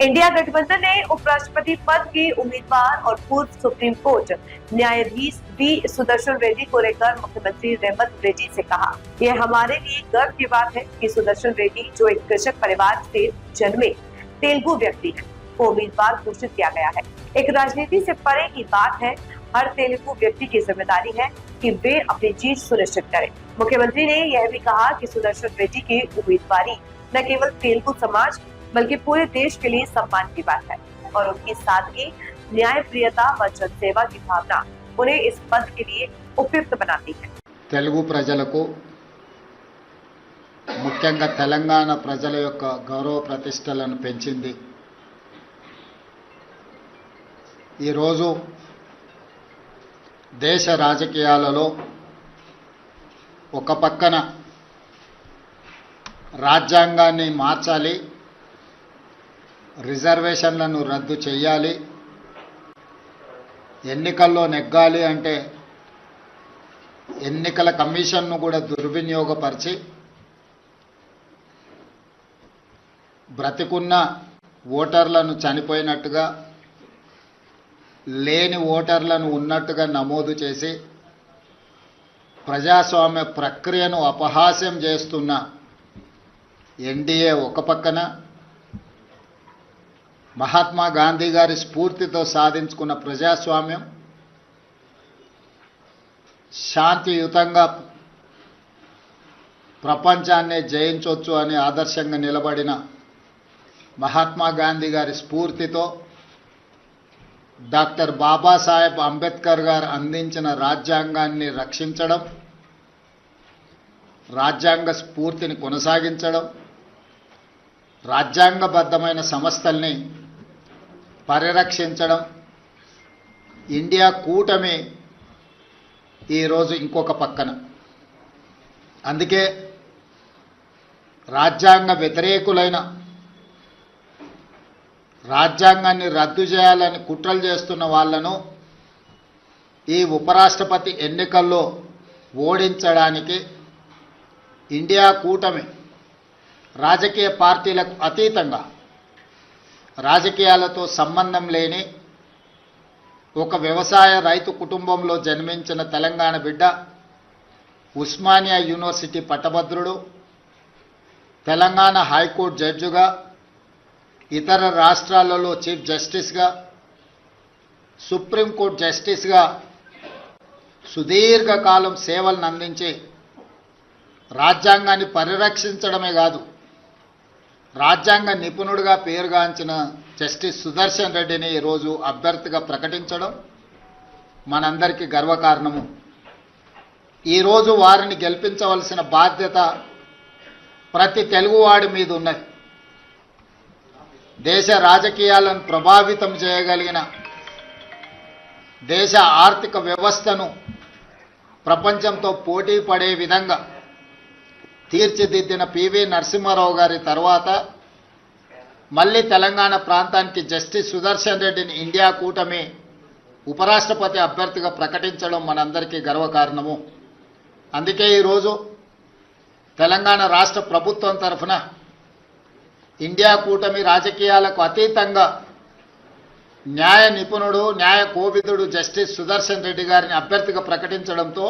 India गठबंधन ने उपराष्ट्रपति पद के उम्मीदवार और पूर्व सुप्रीम कोर्ट न्यायाधीश वी सुदर्शन रेड्डी को लेकर मुख्यमंत्री रेवंत रेड्डी से कहा, यह हमारे लिए गर्व की बात है कि सुदर्शन रेड्डी, जो एक कृषक परिवार से जन्मे तेलुगु व्यक्ति है, को उम्मीदवार घोषित किया गया है। एक राजनीति से परे की बात है। हर तेलुगु व्यक्ति की जिम्मेदारी है कि वे अपनी जीत सुनिश्चित करें। मुख्यमंत्री ने यह भी कहा कि सुदर्शन रेड्डी की उम्मीदवारी न केवल तेलुगु समाज बल्कि पूरे देश के लिए सम्मान की बात है और उनकी सादगी, न्यायप्रियता व जनसेवा की भावना उन्हें इस पद के लिए उपयुक्त बनाती है। तेलुगु प्रजలకు ముఖ్యంగా తెలంగాణ ప్రజల యొక్క గౌరవ ప్రతిష్టలను పెంచింది। ఈ రోజు దేశ రాజకీయాలలో ఒక పక్కన రాజ్యాంగాన్ని మార్చాలి, రిజర్వేషన్లను రద్దు చేయాలి, ఎన్నికల్లో నెగ్గాలి అంటే ఎన్నికల కమిషన్ను కూడా దుర్వినియోగపరిచి బ్రతికున్న ఓటర్లను చనిపోయినట్టుగా, లేని ఓటర్లను ఉన్నట్టుగా నమోదు చేసి ప్రజాస్వామ్య ప్రక్రియను అపహాస్యం చేస్తున్న ఎన్డీఏ ఒక పక్కన, మహాత్మా గాంధీ గారి స్ఫూర్తితో సాధించుకున్న ప్రజాస్వామ్యం, శాంతియుతంగా ప్రపంచాన్నే జయించవచ్చు అని ఆదర్శంగా నిలబడిన మహాత్మా గాంధీ గారి స్ఫూర్తితో డాక్టర్ బాబాసాహెబ్ అంబేద్కర్ గారు అందించిన రాజ్యాంగాన్ని రక్షించడం, రాజ్యాంగ స్ఫూర్తిని కొనసాగించడం, రాజ్యాంగబద్ధమైన సంస్థల్ని పరిరక్షించడం, ఇండియా కూటమి ఈరోజు ఇంకొక పక్కన. అందుకే రాజ్యాంగ వ్యతిరేకులైన, రాజ్యాంగాన్ని రద్దు చేయాలని కుట్రలు చేస్తున్న వాళ్ళను ఈ ఉపరాష్ట్రపతి ఎన్నికల్లో ఓడించడానికి ఇండియా కూటమి రాజకీయ పార్టీలకు అతీతంగా, రాజకీయాలతో సంబంధం లేని ఒక వ్యవసాయ రైతు కుటుంబంలో జన్మించిన తెలంగాణ బిడ్డ, ఉస్మానియా యూనివర్సిటీ పట్టభద్రుడు, తెలంగాణ హైకోర్టు జడ్జిగా, ఇతర రాష్ట్రాలలో చీఫ్ జస్టిస్గా, సుప్రీంకోర్టు జస్టిస్గా సుదీర్ఘకాలం సేవలను అందించి రాజ్యాంగాన్ని పరిరక్షించడమే కాదు, రాజ్యాంగ నిపుణుడిగా పేరుగాంచిన జస్టిస్ సుదర్శన్ రెడ్డిని ఈరోజు అభ్యర్థిగా ప్రకటించడం మనందరికీ గర్వకారణము। ఈరోజు వారిని గెలిపించవలసిన బాధ్యత ప్రతి తెలుగువాడి మీద ఉన్నది। దేశ రాజకీయాలను ప్రభావితం చేయగలిగిన, దేశ ఆర్థిక వ్యవస్థను ప్రపంచంతో పోటీ పడే విధంగా తీర్చిదిద్దిన పివి నరసింహారావు గారి తర్వాత మళ్ళీ తెలంగాణ ప్రాంతానికి జస్టిస్ సుదర్శన్ రెడ్డిని ఇండియా కూటమి ఉపరాష్ట్రపతి అభ్యర్థిగా ప్రకటించడం మనందరికీ గర్వకారణము। అందుకే ఈరోజు తెలంగాణ రాష్ట్ర ప్రభుత్వం తరఫున ఇండియా కూటమి రాజకీయాలకు అతీతంగా న్యాయ నిపుణుడు, న్యాయ కోవిదుడు జస్టిస్ సుదర్శన్ రెడ్డి గారిని అభ్యర్థిగా ప్రకటించడంతో